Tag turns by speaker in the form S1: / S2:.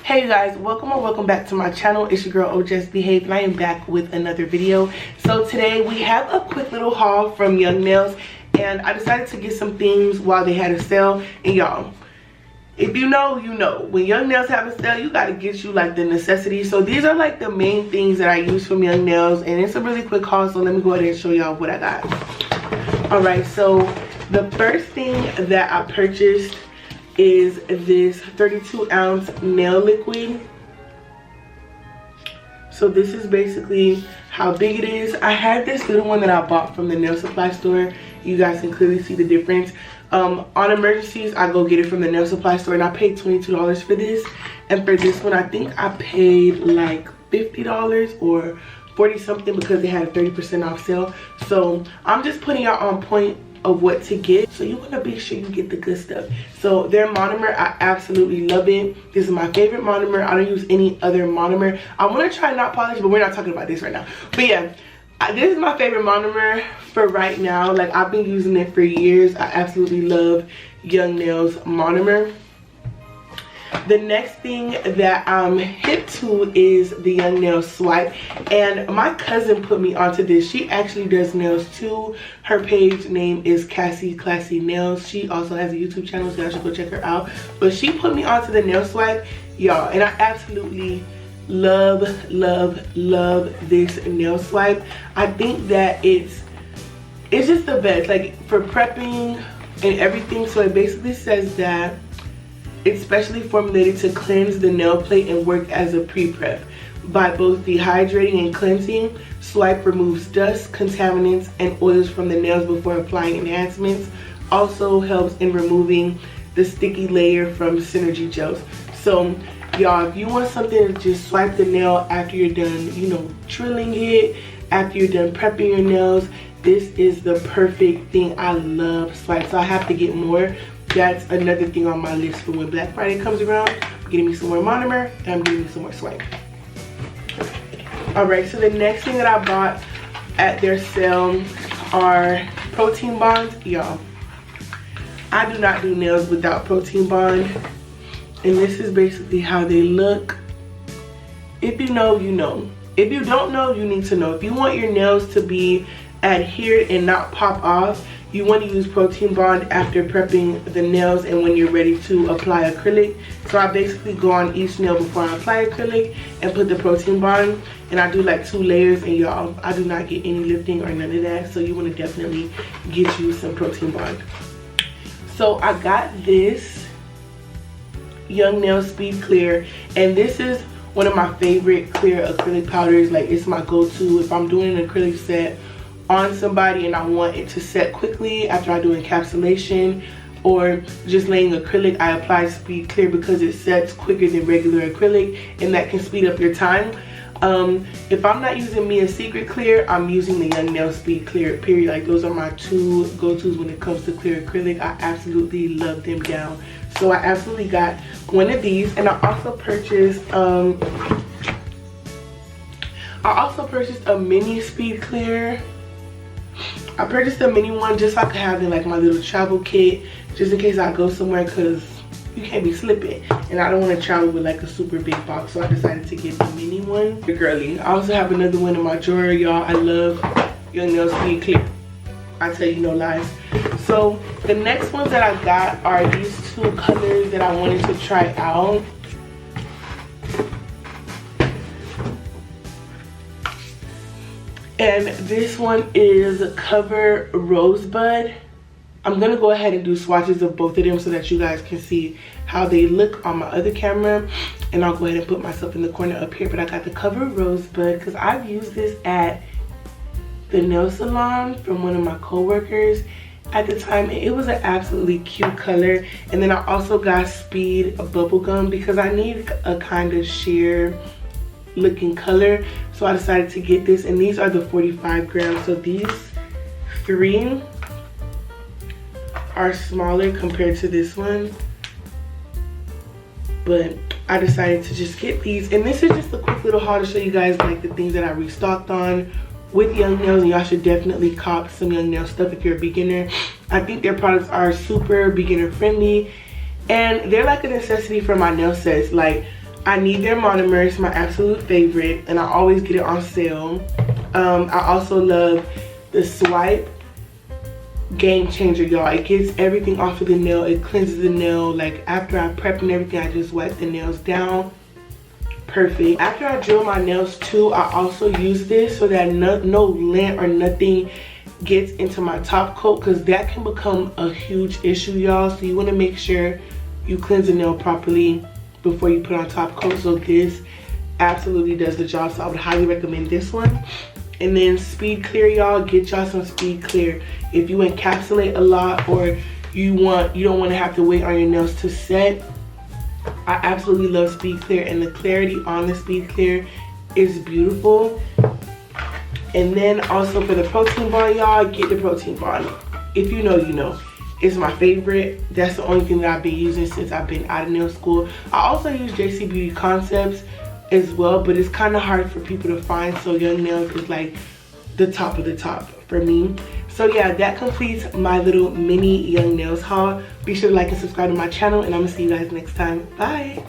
S1: Hey guys, welcome or welcome back to my channel. It's your girl OhJessBehave and I am back with another video. So today we have a quick little haul from Young Nails and I decided to get some things while they had a sale. And y'all, if you know, you know, when Young Nails have a sale, you gotta get you like the necessities. So these are like the main things that I use from Young Nails, and it's a really quick haul, so let me go ahead and show y'all what I got. Alright, so the first thing that I purchased is this 32-ounce nail liquid. So this is basically how big it is. I had this little one that I bought from the nail supply store. You guys can clearly see the difference. On emergencies, I go get it from the nail supply store, and I paid $22 for this. And for this one, I think I paid like $50 or 40 something because they had a 30% off sale. So I'm just putting y'all on point of what to get, so you want to be sure you get the good stuff. So their monomer, I absolutely love it. This is my favorite monomer. I don't use any other monomer. I want to try not polish, but we're not talking about this right now. But yeah, this is my favorite monomer for right now. Like, I've been using it for years. I absolutely love Young Nails monomer. The next thing that I'm hip to is the Young Nails swipe, and my cousin put me onto this. She actually does nails too. Her page name is Cassie Classy Nails. She also has a YouTube channel, so y'all should go check her out. But she put me onto the nail swipe, y'all, and I absolutely love this nail swipe. I think that it's just the best, like for prepping and everything. So it basically says that it's specially formulated to cleanse the nail plate and work as a pre-prep. By both dehydrating and cleansing, swipe removes dust, contaminants, and oils from the nails before applying enhancements. Also helps in removing the sticky layer from synergy gels. So y'all, if you want something to just swipe the nail after you're done, you know, drilling it, after you're done prepping your nails, this is the perfect thing. I love swipe, so I have to get more. That's another thing on my list for when Black Friday comes around. I'm getting me some more monomer and I'm getting me some more swipe. Alright, so the next thing that I bought at their sale are protein bonds. Y'all, I do not do nails without protein bond. And this is basically how they look. If you know, you know. If you don't know, you need to know. If you want your nails to be adhered and not pop off, you want to use protein bond after prepping the nails and when you're ready to apply acrylic. So I basically go on each nail before I apply acrylic and put the protein bond, and I do like 2 layers. And y'all, I do not get any lifting or none of that, so you want to definitely get you some protein bond. So I got this Young Nail Speed Clear, and this is one of my favorite clear acrylic powders. Like, it's my go-to if I'm doing an acrylic set on somebody and I want it to set quickly after I do encapsulation or just laying acrylic. I apply Speed Clear because it sets quicker than regular acrylic, and that can speed up your time. If I'm not using Mia Secret Clear, I'm using the Young Nail Speed Clear, period. Like, those are my 2 go-tos when it comes to clear acrylic. I absolutely love them down. So I absolutely got one of these, and I also purchased a mini Speed Clear. I purchased a mini one just so I could have in like my little travel kit, just in case I go somewhere, because you can't be slipping and I don't want to travel with like a super big box. So I decided to get the mini one. Girly. I also have another one in my drawer, y'all. I love Young Nail Speed Clear. I tell you no lies. So the next ones that I got are these 2 colors that I wanted to try out. And this one is Cover Rosebud. I'm gonna go ahead and do swatches of both of them so that you guys can see how they look on my other camera. And I'll go ahead and put myself in the corner up here. But I got the Cover Rosebud because I've used this at the nail salon from one of my co-workers at the time. It was an absolutely cute color. And then I also got Speed Bubblegum because I need a kind of sheer looking color, so I decided to get this, and these are the 45 grams. So these 3 are smaller compared to this one, but I decided to just get these. And this is just a quick little haul to show you guys like the things that I restocked on with Young Nails, and y'all should definitely cop some Young Nail stuff if you're a beginner. I think their products are super beginner friendly, and they're like a necessity for my nail sets. Like, I need their monomers, my absolute favorite, and I always get it on sale. I also love the Swipe. Game changer, y'all. It gets everything off of the nail. It cleanses the nail. Like after I prep and everything, I just wipe the nails down. Perfect. After I drill my nails too, I also use this so that no lint or nothing gets into my top coat, because that can become a huge issue, y'all. So you want to make sure you cleanse the nail properly before you put on top coat. So this absolutely does the job. So I would highly recommend this one. And then Speed Clear, y'all. Get y'all some Speed Clear. If you encapsulate a lot, or you don't want to have to wait on your nails to set, I absolutely love Speed Clear, and the clarity on the Speed Clear is beautiful. And then also for the protein bond, y'all, get the protein bond. If you know, you know. It's my favorite. That's the only thing that I've been using since I've been out of nail school. I also use JC Beauty Concepts as well, but it's kind of hard for people to find, so Young Nails is like the top of the top for me. So yeah, that completes my little mini Young Nails haul. Be sure to like and subscribe to my channel, and I'm gonna see you guys next time. Bye.